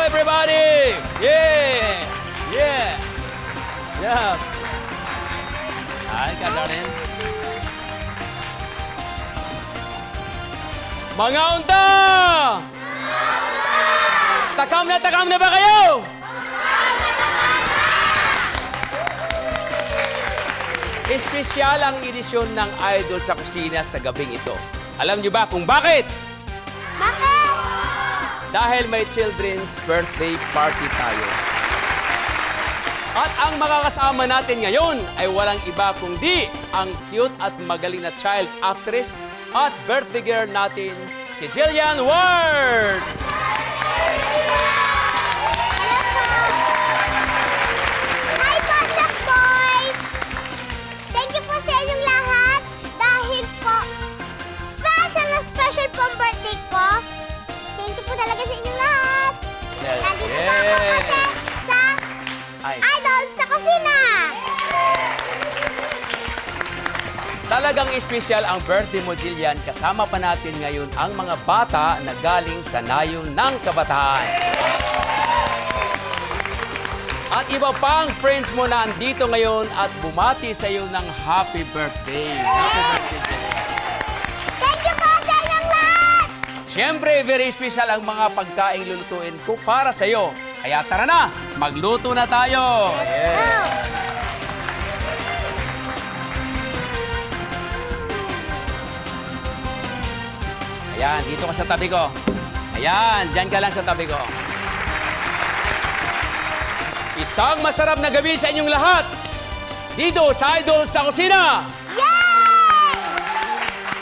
everybody! Yeah! Yeah! Yeah! Hi, Kadarin. Mga unta! Takam na ba kayo? Espesyal ang edisyon ng Idol sa Kusina sa gabing ito. Alam niyo ba kung bakit? Bakit? Dahil may children's birthday party tayo. At ang makakasama natin ngayon ay walang iba kundi ang cute at magaling na child actress at birthday girl natin, si Jillian Ward! Hi po, Chef Boy! Thank you po sa inyong lahat dahil po special na special po ang birthday ko. Thank you po talaga sa inyong lahat. Yes. Nandito po ako kasi sa Idol sa Kusina. Talagang espesyal ang birthday mo, Jillian. Kasama pa natin ngayon ang mga bata na galing sa nayon ng kabataan. At iba pang friends mo na andito ngayon at bumati sa iyo ng happy birthday. Happy birthday, Jillian. Thank you po sa inyong lahat. Siyempre, very special ang mga pagkaing lulutuin ko para sa iyo. Kaya tara na, magluto na tayo. Go. Ayan, dito ka sa tabi ko. Ayan, dyan ka lang sa tabi ko. Isang masarap na gabi sa inyong lahat. Dito sa Idol sa Kusina. Yay!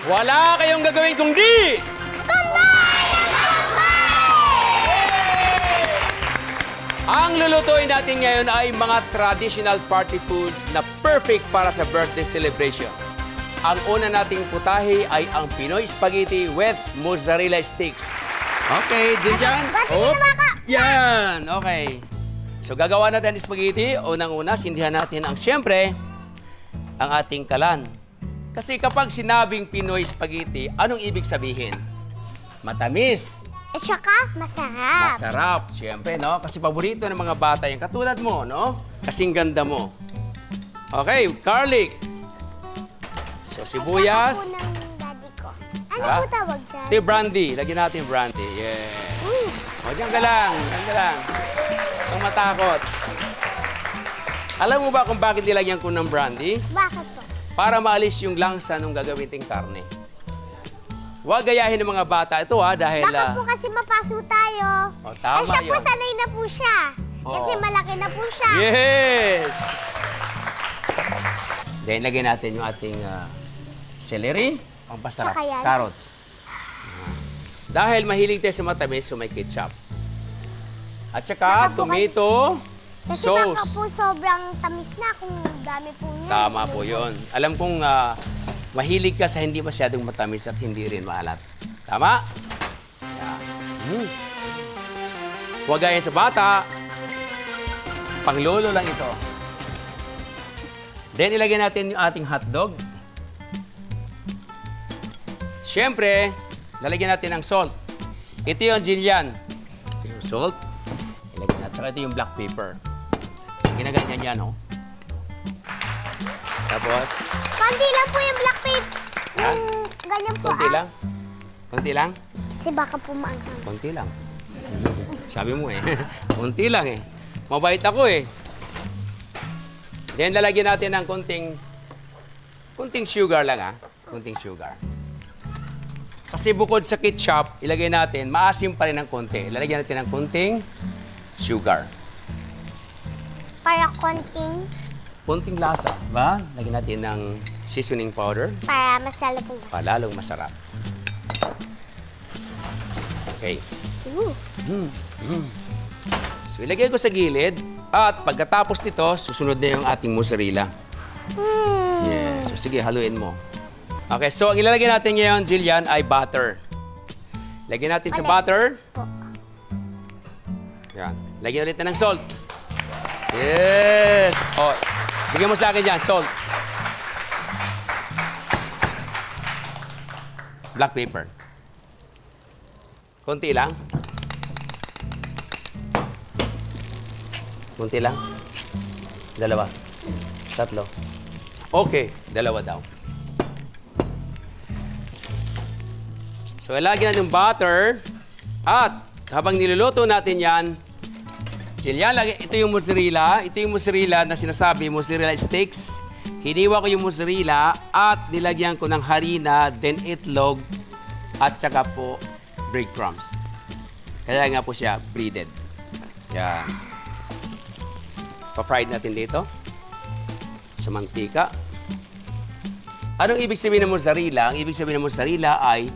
Wala kayong gagawin kundi ang lulutuin natin ngayon ay mga traditional party foods na perfect para sa birthday celebration. Ang una nating putahe ay ang Pinoy spaghetti with mozzarella sticks. Okay, Jillian. Batiin na ka. Yan, okay. So gagawa natin ng spaghetti. Unang-una, sindihan natin ang siyempre, ang ating kalan. Kasi kapag sinabing Pinoy spaghetti, anong ibig sabihin? Matamis. At saka, masarap. Masarap, siyempre, no? Kasi paborito ng mga bata yan. Katulad mo, no? Kasing ganda mo. Okay, garlic. So, sibuyas. At saka po ng daddy ko. Ano Ha? po tawag siya? Ito yung brandy. Lagyan natin yung brandy. Yeah. O, diyan ka lang. Diyan ka lang. Huwag matakot. Alam mo ba kung bakit nilagyan ko ng brandy? Bakit po? Para maalis yung langsa ng gagawin ting karne. Huwag gayahin ng mga bata ito, ha, dahil... Bakit po kasi mapaso tayo? Oh, tama siya po yun. sanay na po siya. Kasi Oo. malaki na po siya. Yes! Then, lagyan natin yung ating celery, ang pasarap, Saka yan. carrots. Dahil mahilig tayo sa matamis, so may ketchup. At saka, Baka po tomato, Kasi baka sauce. po sobrang tamis na kung dami po niya. Tama po yun. Alam kong mahilig ka sa hindi masyadong matamis at hindi rin maalat. Tama? Yan. Huwag gayahin sa bata. Panglolo lang ito. Then, ilagay natin yung ating hotdog. Siyempre, lalagyan natin ng salt. Ito yung Jillian. Ito yung salt. Ilagay natin. Saka ito yung black pepper. Ginaganyan yan, oh. Tapos, Konti lang po yung black pepper. Ha? Ganyan po konti lang. Konti lang. Kasi baka po maanghang. Konti lang. Sabi mo eh. Konti lang eh. Mabait ako eh. Then, lalagyan natin ng konting sugar lang ah. Konting sugar. Kasi bukod sa ketchup, ilagay natin, maasim pa rin ng konti. Lalagyan natin ng konting sugar. Para konting, Konting lasa, ba? Lagyan natin ng seasoning powder. para mas lalo po. Palalong masarap. Okay. Ooh. So, ilagay ko sa gilid. At pagkatapos nito, susunod na yung ating mozzarella. Yeah. So, sige, haluin mo. Okay, so ang ilalagay natin ngayon, Jillian, ay butter. Lagyan natin sa Ulit. butter. Po. Yan. Lagyan ulit na ng salt. Yes! Oh, bigyan mo sa akin dyan, salt. Black pepper. Konti lang. Kunti lang. Dalawa. Tatlo. Okay, dalawa daw. So, ilagyan natin yung butter. At habang niluluto natin yan, Jillian, ito yung mozzarella. Ito yung mozzarella na sinasabi, mozzarella sticks. Hiniwa ko yung mozzarella at nilagyan ko ng harina, then itlog, at saka po breadcrumbs. Kaya nga po siya breaded. Yan. Pa-fried natin dito sa mantika. Anong ibig sabihin ng mozzarella? Ang ibig sabihin ng mozzarella ay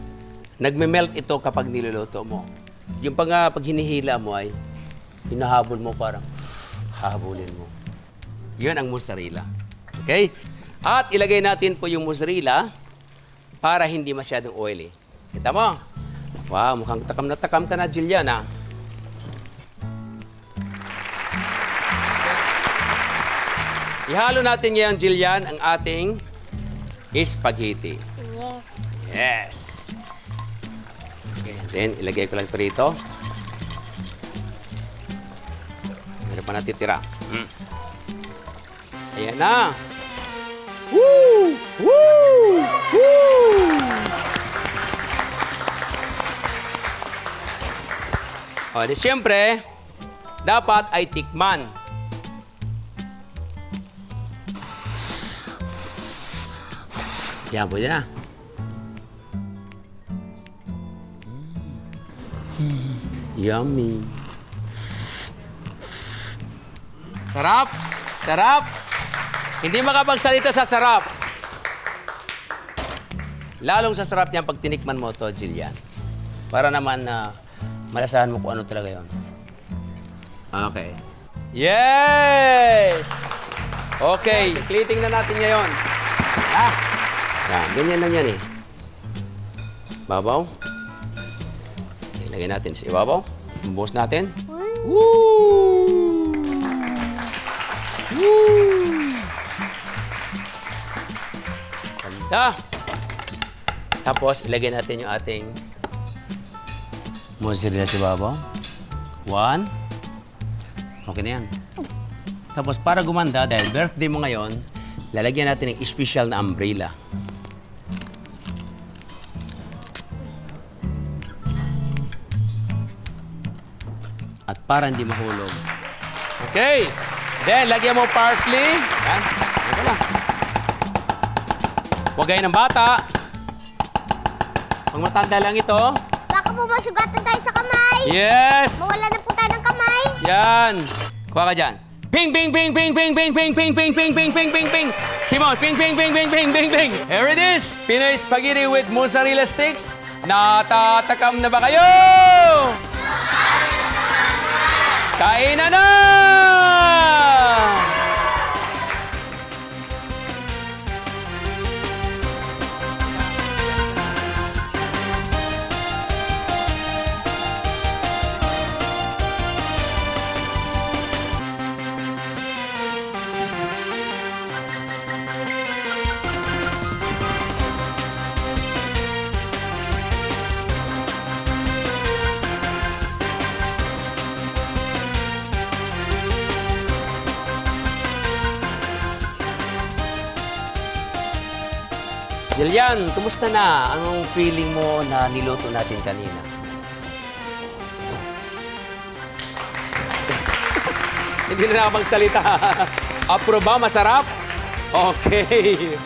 nagme-melt ito kapag niluluto mo. Yung pag hinihila mo ay hinahabol mo, parang habulin mo. Yun ang mozzarella. Okay? At ilagay natin po yung mozzarella para hindi masyadong oily. Kita mo? Wow, mukhang takam na takam ka na, Jillian, ah. Ihalo natin ngayon, Jillian, ang ating spaghetti. Yes. Yes. Okay, then ilagay ko lang ito rito. Meron pa natitira. Ayan na. Woo! Woo! Woo! O, di siyempre, dapat ay tikman. Yan, pwede na. Yummy. Sarap! Sarap! Hindi makapagsalita sa sarap. Lalong sa sarap niyan pag tinikman mo to, Jillian. Para naman na malasahan mo kung ano talaga yon. Okay. Yes! Okay, kliting na natin ngayon. Yan, ganyan lang yan eh. Babaw. Ilagay natin sa ibabaw. Bubuhos natin. Woo! Woo! Ganda. Tapos, ilagay natin yung ating mozzarella sa ibabaw. 1. Okay na yan. Tapos, para gumanda, dahil birthday mo ngayon, lalagyan natin ng special na umbrella. At para hindi mahulog. Okay. Then, lagyan mo parsley. Yan. Ito lang. Huwag gaya ng bata. Pag matanda lang ito. Baka po masugatan tayo sa kamay. Yes! Mawala na po tayo ng kamay. Yan. Kuha ka dyan. Ping, ping, ping, ping, ping, ping, ping, ping, ping, ping, ping, ping, ping, ping. Simon, ping, ping, ping, ping, ping, ping, ping. Here it is. Pinoy spaghetti with mozzarella sticks. Natatakam na ba kayo? Kainan na! Jillian, kumusta na? Anong feeling mo na niluto natin kanina? Hindi na nakapagsalita. Approve ba? Masarap? Okay.